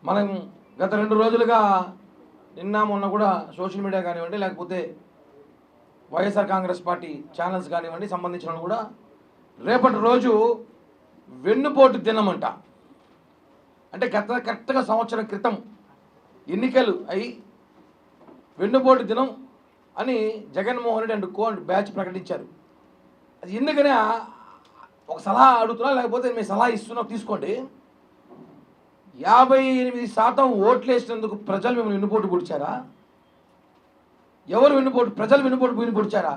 మనం గత 2 రోజులుగా నిన్న మొన్న కూడా సోషల్ మీడియా కానివ్వండి, లేకపోతే వైఎస్ఆర్ కాంగ్రెస్ పార్టీ ఛానల్స్ కానివ్వండి సంబంధించిన వాళ్ళు కూడా రేపటి రోజు వెన్నుపోటు దినం అంట. అంటే కరెక్ట్గా సంవత్సరం క్రితం ఎన్నికలు అయి వెన్నుపోటు దినం అని Jaganmohan Reddy and co and batch ప్రకటించారు. అది ఎందుకనే ఒక సలహా అడుగుతున్నా, లేకపోతే మీ సలహా ఇస్తున్నా తీసుకోండి. 58% ఓట్లు వేసినందుకు ప్రజలు మిమ్మల్ని వెన్నుపోటు పొడిచారా? ఎవరు వెన్నుపోటు? ప్రజలు వెన్నుపోటు పొడిచారా?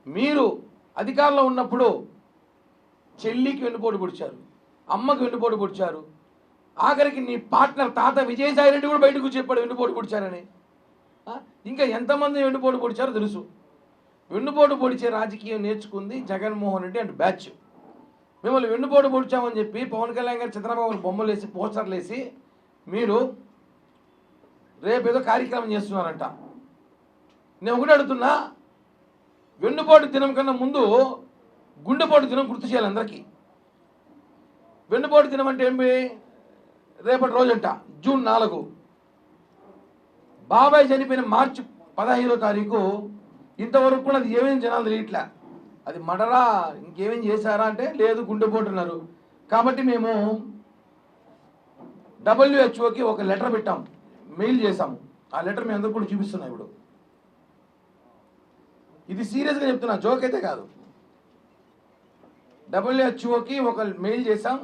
మీరు అధికారంలో ఉన్నప్పుడు చెల్లికి వెన్నుపోటు పొడిచారు, అమ్మకి వెన్నుపోటు పొడిచారు, ఆఖరికి నీ పార్ట్నర్ తాత విజయసాయి రెడ్డి కూడా బయటకు చెప్పాడు వెన్నుపోటు పొడిచారని. ఇంకా ఎంతమంది వెన్నుపోటు పొడిచారో తెలుసు. వెన్నుపోటు పొడిచే రాజకీయం నేర్చుకుంది జగన్మోహన్ రెడ్డి అండ్ బ్యాచ్. మిమ్మల్ని వెన్నుపోటు పొడిచామని చెప్పి పవన్ కళ్యాణ్ గారు చంద్రబాబు బొమ్మలు వేసి పోస్టర్లు వేసి మీరు రేపేదో కార్యక్రమం చేస్తున్నారంట. నేను ఒకటి అడుగుతున్నా, వెన్నుపోటు దినం కన్నా ముందు గుండెపోటు దినం గుర్తు చేయాలి అందరికీ. వెన్నుపోటు దినం అంటే ఏమి? రేపటి రోజంట జూన్ 4. బాబాయ్ చనిపోయిన మార్చి 15వ తారీఖు ఇంతవరకు కూడా అది ఏమేమి జనాలు తెలియట్లే. అది మడరా ఇంకేమేం చేశారా అంటే లేదు గుండెపోటు అన్నారు. కాబట్టి మేము WHO ఒక లెటర్ పెట్టాం, మెయిల్ చేశాము. ఆ లెటర్ మీ అందరూ కూడా చూపిస్తున్నాం ఇప్పుడు. ఇది సీరియస్గా చెప్తున్నా, జోక్ అయితే కాదు. WHO ఒక మెయిల్ చేశాం,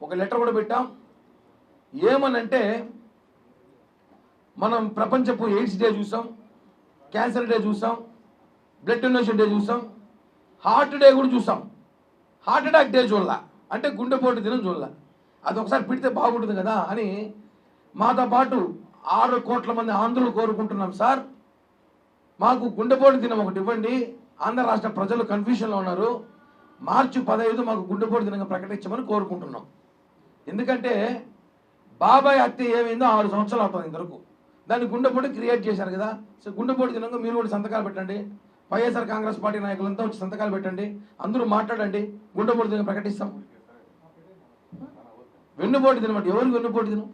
ఒక లెటర్ కూడా పెట్టాం. ఏమనంటే మనం ప్రపంచపు ఎయిడ్స్ డే చూసాం, క్యాన్సర్ డే చూసాం, బ్లడ్ డొనేషన్ డే చూసాం, హార్ట్ డే కూడా చూసాం. హార్ట్ అటాక్ డే చూడాల, అంటే గుండెపోటు దినం చూడాల. అది ఒకసారి పెడితే బాగుంటుంది కదా అని మాతో పాటు 6 కోట్ల మంది ఆంధ్రులు కోరుకుంటున్నాం. సార్ మాకు గుండెపోటు దినం ఒకటి ఇవ్వండి, ఆంధ్ర రాష్ట్ర ప్రజలు కన్ఫ్యూషన్లో ఉన్నారు, మార్చి 15 మాకు గుండెపోటు దినంగా ప్రకటించమని కోరుకుంటున్నాం. ఎందుకంటే బాబాయ్ హత్య ఏమైందో 6 సంవత్సరాలు అవుతుంది ఇంతవరకు. దాన్ని గుండెపోటు క్రియేట్ చేశారు కదా. సో గుండెపోటు దినంగా మీరు కూడా సంతకాలు పెట్టండి, వైఎస్ఆర్ కాంగ్రెస్ పార్టీ నాయకులంతా వచ్చి సంతకాలు పెట్టండి, అందరూ మాట్లాడండి, గుండెపోటు దినం ప్రకటిస్తాం. వెన్నుపోటు దినం అంటే ఎవరికి వెన్నుపోటు దినం?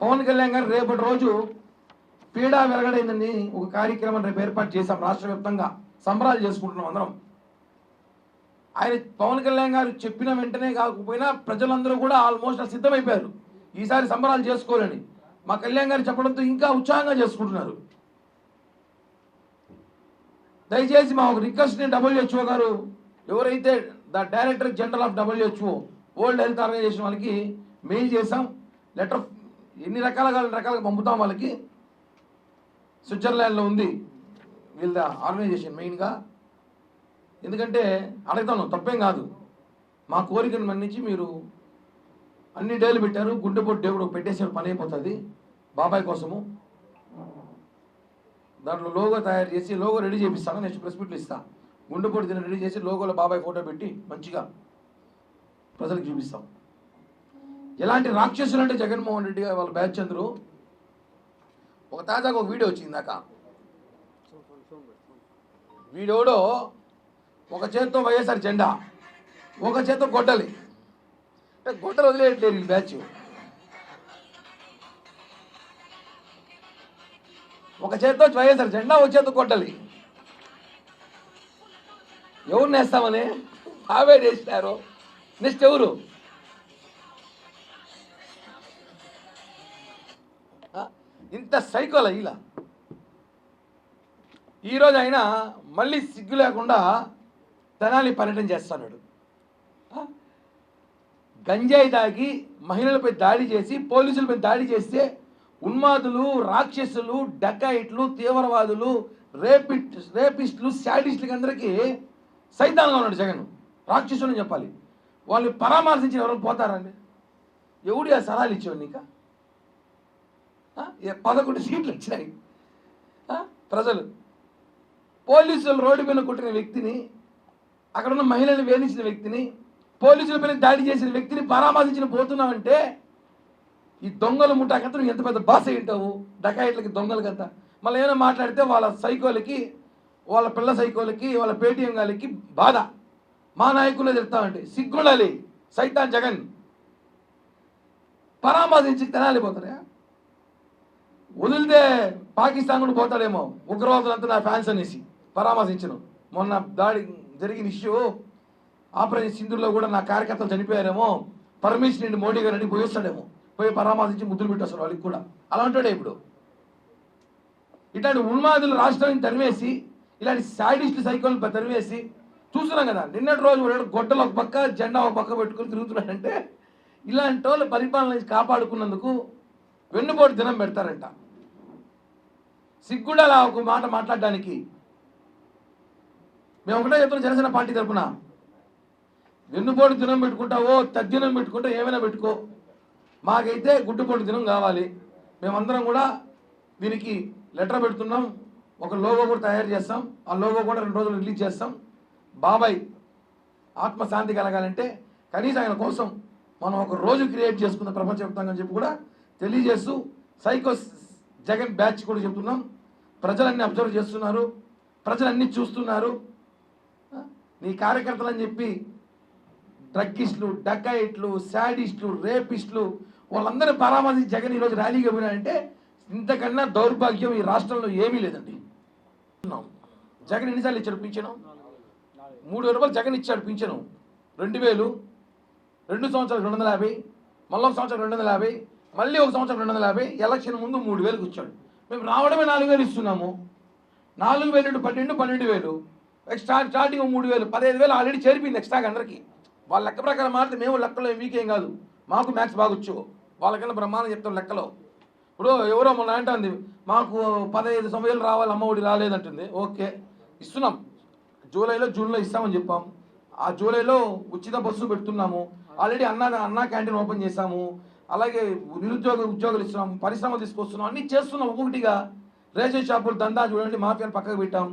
పవన్ కళ్యాణ్ గారు రేపటి రోజు పీడా వెలగడైందని ఒక కార్యక్రమం రేపు ఏర్పాటు చేశాం. రాష్ట్ర వ్యాప్తంగా సంబరాలు చేసుకుంటున్నాం అందరం. ఆయన పవన్ కళ్యాణ్ గారు చెప్పిన వెంటనే కాకపోయినా ప్రజలందరూ కూడా ఆల్మోస్ట్ సిద్ధమైపోయారు ఈసారి సంబరాలు చేసుకోవాలని. మా కళ్యాణ్ గారు చెప్పడంతో ఇంకా ఉత్సాహంగా చేసుకుంటున్నారు. దయచేసి మా ఒక రిక్వెస్ట్ నేను WHO గారు, ఎవరైతే director general of WHO world health organisation వాళ్ళకి మెయిల్ చేసాం. లెటర్ ఎన్ని రకాలుగా పంపుతాం వాళ్ళకి. స్విట్జర్లాండ్లో ఉంది వీళ్ళ ఆర్గనైజేషన్ మెయిన్గా. ఎందుకంటే అడుగుతాను, తప్పేం కాదు. మా కోరికను మన్నించి మీరు అన్ని డేలు పెట్టారు, గుండెపోటు డే కూడా పెట్టేసారు, పని అయిపోతుంది బాబాయ్ కోసము. దాంట్లో లోగో తయారు చేసి లోగో రెడీ చేపిస్తాను, నెక్స్ట్ ప్రెస్ మీట్లు ఇస్తాను. గుండెపోటు దినం రెడీ చేసి లోగోలో బాబాయ్ ఫోటో పెట్టి మంచిగా ప్రజలకు చూపిస్తాం. ఎలాంటి రాక్షసులు అంటే జగన్మోహన్ రెడ్డి గారు వాళ్ళ బ్యాచ్ అందరూ. ఒక తాజాగా ఒక వీడియో వచ్చింది దాకా. వీడియోలో ఒక చేత్తో వైఎస్ఆర్ జెండా, ఒక చేత్తో గొడ్డలి. అంటే గొడ్డలు వదిలేయట్లేదు ఈ బ్యాచ్. ఒక చేత్తో వైఎస్ఆర్ జెండా, ఒక చేత్తో గొడ్డలి. ఎవరు నేస్తామని బాబాయ్ వేసినారు. నెక్స్ట్ ఎవరు? ఇంత సైకోల ఇలా. ఈరోజు ఆయన మళ్ళీ సిగ్గు లేకుండా తెనాలి పర్యటన చేస్తున్నాడు. గంజాయి తాగి మహిళలపై దాడి చేసి, పోలీసులపై దాడి చేస్తే ఉన్మాదులు, రాక్షసులు, డకాయిట్లు, తీవ్రవాదులు, రేపిస్టులు, శాడిస్టులకి అందరికీ సైతాన్గా ఉన్నాడు జగన్. రాక్షసులు అని చెప్పాలి. వాళ్ళని పరామర్శించిన ఎవరు పోతారండి? ఎవడు ఆ సలహాలు ఇచ్చేవాడు నీకు? 11 సీట్లు వచ్చినాయి. ప్రజలు పోలీసులు రోడ్డు మీద కొట్టిన వ్యక్తిని, అక్కడ ఉన్న మహిళలను వేధించిన వ్యక్తిని, పోలీసులపైన దాడి చేసిన వ్యక్తిని పరామర్శించిన పోతున్నావంటే ఈ దొంగల ముఠాకంతా నువ్వు ఎంత పెద్ద బాస్ అయ్యింటావు, డకాయిట్లకి, దొంగలకంతా. మళ్ళీ ఏమైనా మాట్లాడితే వాళ్ళ సైకోలకి, వాళ్ళ పిల్ల సైకోలకి, వాళ్ళ పేటీఎం గాలికి బాధ. మా నాయకులే చెప్తామంటే సిగ్గుండాలి. సైతాన్ జగన్ పరామర్శించి తెనాలి పోతారా? వదిలితే పాకిస్తాన్ కూడా పోతాడేమో, ఉగ్రవాదులంతా నా ఫ్యాన్స్ అనేసి పరామర్శించను. మొన్న దాడి జరిగిన ఇష్యూ ఆపరేషన్ సింధూర్లో కూడా నా కార్యకర్తలు చనిపోయారేమో, పర్మిషన్ నుండి మోడీ గారు అని పోయి వస్తాడేమో, పోయి పరామర్శించి ముద్దులు పెట్టేస్తారు వాళ్ళకి కూడా. అలా ఉంటాడే ఇప్పుడు. ఇట్లాంటి ఉన్మాదులు రాష్ట్రాన్ని తరివేసి, ఇలాంటి సాడిస్ట్ సైకోలు తరివేసి చూస్తున్నాం కదా. నిన్నటి రోజు గొడ్డలు ఒక పక్క, జెండా ఒక పక్క పెట్టుకుని తిరుగుతున్నాడంటే ఇలాంటి వాళ్ళు పరిపాలన కాపాడుకున్నందుకు వెన్నుపోటు దినం పెడతారంట. సిగ్గుడా అలా ఒక మాట మాట్లాడడానికి. మేము ఒకటే చెప్తున్నాం జనసేన పార్టీ తరఫున, వెన్నుపోటు దినం పెట్టుకుంటావో తద్దినం పెట్టుకుంటా ఏమైనా పెట్టుకో, మాకైతే గుడ్డుపోటు దినం కావాలి. మేమందరం కూడా దీనికి లెటర్ పెడుతున్నాం, ఒక లోగో కూడా తయారు చేస్తాం. ఆ లోగో కూడా 2 రోజులు రిలీజ్ చేస్తాం. బాబాయ్ ఆత్మశాంతి కలగాలంటే కనీసం ఆయన కోసం మనం ఒక రోజు క్రియేట్ చేసుకున్న ప్రపంచవ్యాప్తంగా అని చెప్పి కూడా తెలియజేస్తూ, సైకో జగన్ బ్యాచ్ కూడా చెప్తున్నాం. ప్రజలన్నీ అబ్జర్వ్ చేస్తున్నారు, ప్రజలన్నీ చూస్తున్నారు. నీ కార్యకర్తలు అని చెప్పి డ్రగ్గిస్టులు, డకాయిట్లు, శాడిస్టులు, రేపిస్టులు వాళ్ళందరూ పరామర్శించి జగన్ ఈరోజు ర్యాలీగా పోయినారంటే ఇంతకన్నా దౌర్భాగ్యం ఈ రాష్ట్రంలో ఏమీ లేదండి. జగన్ ఎన్నిసార్లు ఇచ్చాడు పింఛను? 3,000 రూపాయలు జగన్ ఇచ్చాడు పింఛను. 2,000, 2 సంవత్సరాలు 250, మళ్ళీ ఒక సంవత్సరం 250, మళ్ళీ ఒక సంవత్సరం 250, ఎలక్షన్ ముందు 3,000 ఇచ్చాడు. మేము రావడమే 4,000 ఇస్తున్నాము. 4,000 12,000, స్టార్టింగ్ 3,000, 15,000 ఆల్రెడీ చేరిపోయింది ఎక్స్ట్రాగా అందరికీ. వాళ్ళ లెక్క ప్రకారం మారితే మేము లెక్కలో వీకేం కాదు, మాకు మ్యాథ్స్ బాగొచ్చు, వాళ్ళకన్నా బ్రహ్మాండం చెప్తాం లెక్కలో. ఇప్పుడు ఎవరో మొన్న అంటుంది మాకు 15,000 రావాలి, అమ్మఒడి రాలేదంటుంది. ఓకే ఇస్తున్నాం, జూన్లో ఇస్తామని చెప్పాం. ఆ జూలైలో ఉచిత బస్సు పెడుతున్నాము. ఆల్రెడీ అన్నా క్యాంటీన్ ఓపెన్ చేశాము. అలాగే ఉద్యోగాలు ఇస్తున్నాం, పరిశ్రమలు తీసుకొస్తున్నాం, అన్నీ చేస్తున్నాం. ఒక్కొక్కటిగా రేషన్ షాపులు దందా చూడండి, మాఫియాలు పక్కకు పెట్టాం.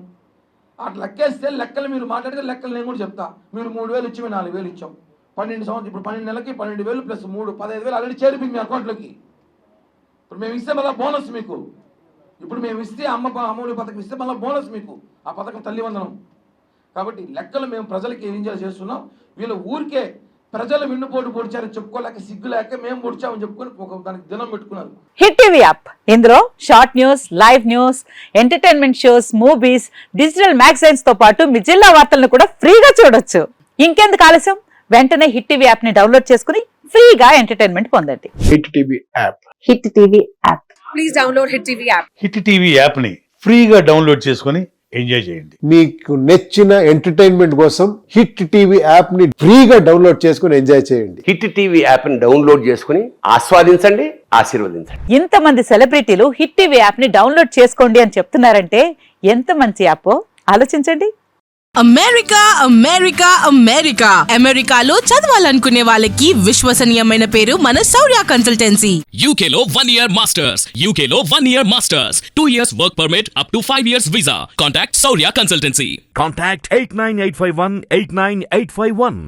అట్లా లెక్కేస్తే లెక్కలు మీరు మాట్లాడితే లెక్కలు నేను కూడా చెప్తా. మీరు 3,000 ఇచ్చి మేము 4,000 ఇచ్చాం. 12 సంవత్సరం, ఇప్పుడు 12 నెలలకి 12,000 ప్లస్ 3 15,000 ఆల్రెడీ చేరిపోయింది మీ అకౌంట్లోకి. ఇప్పుడు మేము ఇస్తే మళ్ళీ బోనస్ మీకు. ఇప్పుడు మేము ఇస్తే అమ్మఒడి పథకం ఇస్తే మళ్ళీ బోనస్ మీకు, ఆ పథకం తల్లివందనం. కాబట్టి లెక్కలు మేము ప్రజలకి ఎంజాయ్ చేస్తున్నాం. వీళ్ళు ఊరికే ప్రజలు వెన్నుపోటు పొడిచారని చెప్పుకోలేక, సిగ్గు లేక మేము పొడిచామని చెప్పుకొని ఒక దానికి దినం పెట్టుకున్నారు. హిట్ టీవీ యాప్, ఇందులో short news, live news, entertainment shows, movies, digital magazines తో పాటు మీ జిల్లా వార్తలను కూడా ఫ్రీగా చూడొచ్చు. ఇంకెందుకు ఆలస్యం, వెంటనే హిట్ టీవీ యాప్ ని డౌన్లోడ్ చేసుకుని ఫ్రీగా ఎంటర్టైన్మెంట్ పొందండి. Hit TV app. Hit TV app. Please download hit TV app. Hit TV app ని ఫ్రీగా డౌన్లోడ్ చేసుకుని ఎంజాయ్ చేయండి. మీకు నచ్చిన ఎంటర్టైన్మెంట్ కోసం హిట్ టీవీ యాప్ ని ఫ్రీగా డౌన్లోడ్ చేసుకుని ఎంజాయ్ చేయండి. హిట్ టీవీ యాప్ ని డౌన్లోడ్ చేసుకుని ఆస్వాదించండి, ఆశీర్వదించండి. ఇంతమంది సెలబ్రిటీలు హిట్ టీవీ యాప్ ని డౌన్లోడ్ చేసుకోండి అని చెప్తున్నారంటే ఎంత మంచి యాప్ ఆలోచించండి. అమెరికా అమెరికా అమెరికా అమెరికాలో చదవాలనుకునే వాళ్ళకి విశ్వసనీయమైన పేరు మన శౌర్య కన్సల్టెన్సీ. UK లో 1 year masters, UK లో 1 year masters, 2 years work permit up to 5 years visa. Contact Saurya Consultancy. Contact 89851 89851.